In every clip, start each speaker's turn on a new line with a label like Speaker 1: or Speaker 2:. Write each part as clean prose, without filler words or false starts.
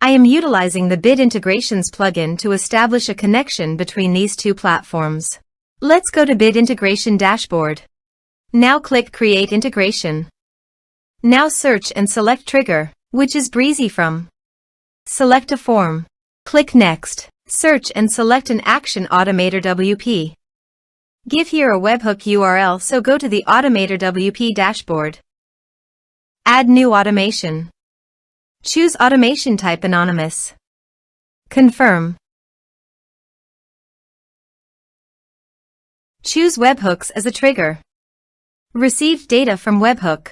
Speaker 1: I am utilizing the Bit Integrations plugin to establish a connection between these two platforms. Let's go to Bit Integration Dashboard. Now click Create Integration. Now search and select Trigger, which is Brizy Form. Select a form. Click Next. Search and select an action AutomatorWP. Give here a webhook URL, so go to the AutomatorWP dashboard. Add new automation. Choose automation type anonymous. Confirm. Choose webhooks as a trigger. Received data from webhook.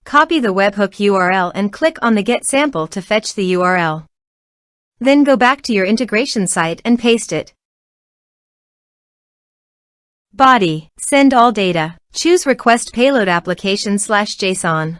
Speaker 1: Copy the webhook URL and click on the Get Sample to fetch the URL. Then go back to your integration site and paste it. Body. Send all data. Choose Request Payload Application/JSON.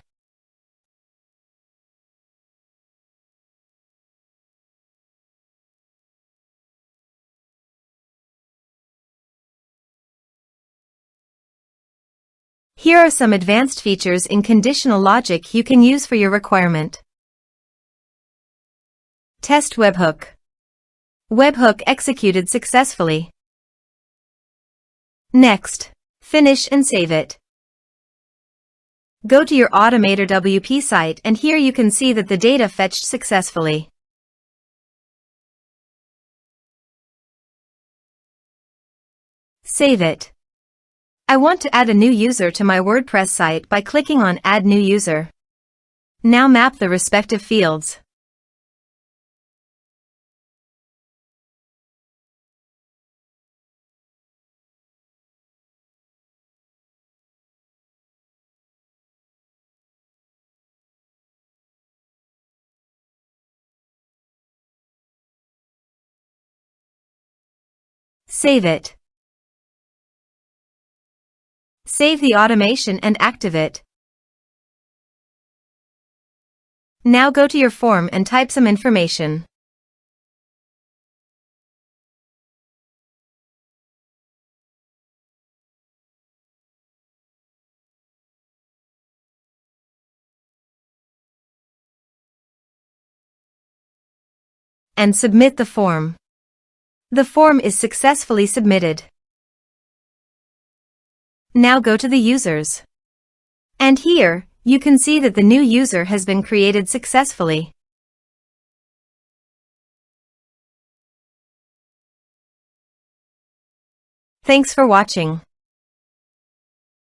Speaker 1: Here are some advanced features in conditional logic you can use for your requirement. Test webhook. Webhook executed successfully. Next. Finish and save it. Go to your AutomatorWP site and here you can see that the data fetched successfully. Save it. I want to add a new user to my WordPress site by clicking on Add New User. Now map the respective fields. Save it. Save the automation and active it. Now go to your form and type some information. And submit the form. The form is successfully submitted. Now go to the users. And here, you can see that the new user has been created successfully. Thanks for watching.